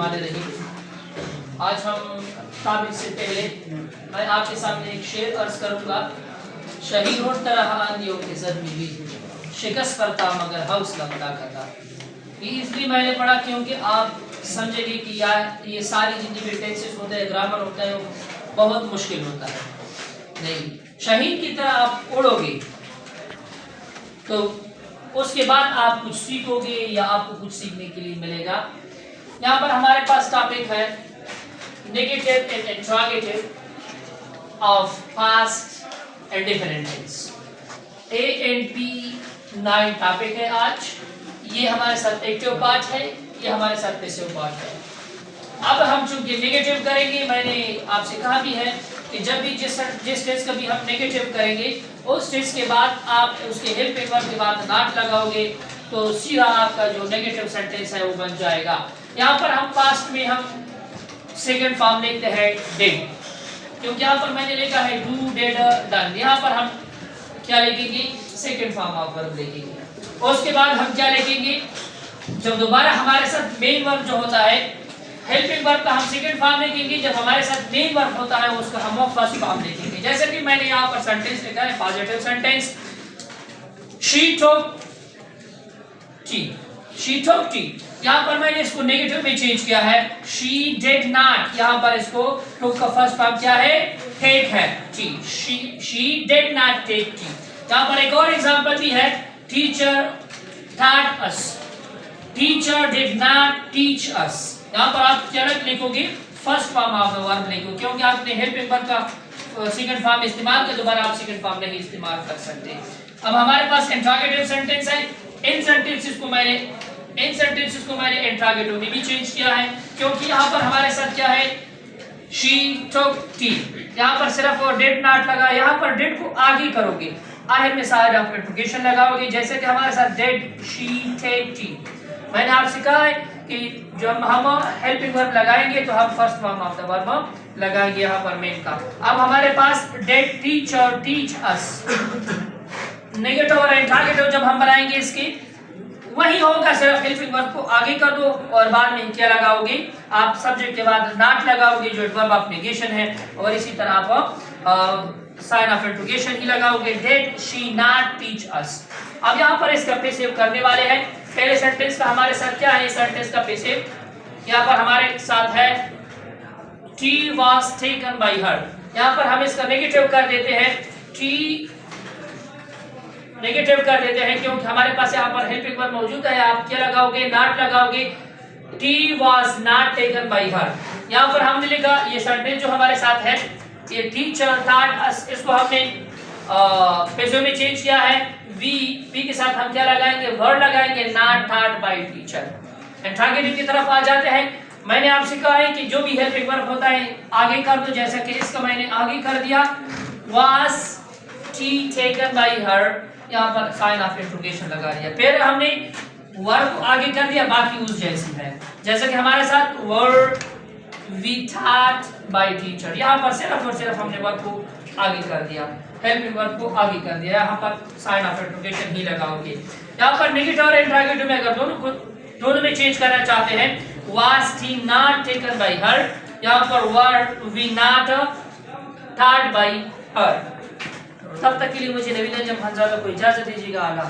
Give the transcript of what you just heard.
बिस्मिल्लाहिर्रहमानिर्रहीम। आज हम टॉपिक से पहले मैं आपके सामने एक शेर अर्ज करूंगा। शहीरों तरह आंधियों के ज़द में भी शिकस्त करता मगर हौसला बड़ा करता। ये इसलिए मैंने पढ़ा क्योंकि आप समझेंगे कि यार ये सारी जितनी भी टेंसेस होते हैं, ग्रामर होता है, वो बहुत मुश्किल होता है। नहीं, शहीद की तरह आप उड़ोगे तो उसके बाद आप कुछ सीखोगे या आपको कुछ सीखने के लिए मिलेगा। यहाँ पर हमारे पास टॉपिक है negative and interrogative of past and different tense. A and P 9 topic है आज। ये हमारे साथ एक्टिव पार्ट है, ये हमारे साथ पैसिव पार्ट है। अब हम चूंकि नेगेटिव करेंगे, मैंने आपसे कहा भी है कि जब भी जिस टेंस का भी हम नेगेटिव करेंगे उस टेंस के बाद आप उसके हेल्पिंग वर्ब के बाद नॉट लगाओगे तो सीधा आपका जो नेगेटिव सेंटेंस है वो बन जाएगा। यहाँ पर हम पास्ट में हम सेकंड फॉर्म लिखते हैं डिड, क्योंकि यहाँ पर मैंने लिखा है डू डिड डन। यहाँ पर हम क्या लिखेंगे? सेकंड फॉर्म ऑफ वर्ब लिखेंगे। और उसके बाद हम क्या लिखेंगे? जब दोबारा हमारे साथ मेन वर्ब जो होता है, हेल्पिंग वर्ब का हम सेकंड फॉर्म लिखेंगे। जब हमारे साथ मेन वर्ब होता है उसका हम फर्स्ट फॉर्म लिखेंगे। जैसे कि मैंने यहाँ पर सेंटेंस लिखा है positive sentence, she talk T, she talk T. यहाँ पर मैंने इसको नेगेटिव में चेंज किया है, शी डिड नॉट। यहाँ पर इसको टॉक का फर्स्ट फॉर्म क्या है? टेक है, tea. She did not take tea. यहाँ पर एक और एग्जांपल भी है, teacher taught us, teacher did not teach us. यहाँ पर आप क्या लिखोगे? First form of the verb लिखोगे, क्योंकि आपने हेल्पिंग वर्ब का सेकंड फॉर्म इस्तेमाल किया, दोबारा आप सेकंड फॉर्म नहीं इस्तेमाल कर सकते। अब हमारे पास इंट्रोगेटिव सेंटेंस है। इन सेंटेंसेस को मैंने इंट्रोगेटिव में भी चेंज किया है, क्योंकि यहाँ पर हमारे साथ क्या है? She took T. यहाँ पर सिर्फ और डिड नॉट लगा, यहाँ पर डिड को आगे करोगे, आखिर में साइड ऑफ इंट्रोगेशन लगाओगे। जैसे कि हमारे साथ डिड शी टेक टी। मैंने आपसे कहा है कि जब हम हेल्पिंग वर्ब लगाएंगे तो हम first form of the verb लगाएंगे यहाँ पर मेन का। अब हमारे पास did teacher teach us. Negative और इंट्रोगेटिव जब हम बनाएंगे इसके वही होगा, सिर्फ हेल्पिंग वर्ब को आगे कर दो और बाद में क्या लगाओगे? आप सब्जेक्ट के बाद नॉट लगाओगे जो वर्ब ऑफ नेगेशन है, और इसी तरह आप साइन ऑफ इंट्रोगेशन ही लगाओगे, डिड शी नॉट टीच अस। अब यहाँ पर इसका पैसिव करने वाले हैं। पहले सेंटेंस का हमारे साथ क्या है? सेंटेंस का पैसिव यहाँ पर हमारे साथ है tea was taken by her. यहाँ पर हम इसका नेगेटिव कर देते हैं, टी नेगेटिव कर देते हैं, क्योंकि हमारे पास यहाँ पर हेल्पिंग वर्ब मौजूद है। आप क्या लगाओगे? नॉट लगाओगे, tea was not taken by her. यहाँ पर हमने लिखा ये सेंटेंस जो हमारे साथ है, ये टीचर थॉट अस, इसको हमने पैसिव में चेंज किया है। वी के साथ हम क्या लगाएंगे? वर्ड लगाएंगे, not taught by teacher. Interrogative की तरफ आ जाते हैं। मैंने आपसे कहा है कि जो भी हेल्पिंग वर्ब होता है आगे कर दो, जैसा कि इसका मैंने आगे कर दिया, was T taken by her. यहाँ पर साइन ऑफ इंट्रोगेशन लगा दिया, फिर हमने वर्ब को आगे कर दिया, बाकी उस जैसी है। जैसे कि हमारे साथ word we taught by teacher, यहाँ पर सिर्फ और सिर्फ हमने वर्ब को आगे कर दिया, हेल्पिंग वर्ब को आगे कर दिया, यहाँ पर साइन ऑफ इंट्रोगेशन ही लगाओगे। यहाँ पर नेगेटिव और इंट्रोगेटिव में अगर दोनों में चेंज करना चाहते हैं, was tea not taken by her, यहाँ पर word we not taught by her. तब तक के लिए मुझे नवीन जम हंजादा को इजाजत दीजिएगा। अल्लाह।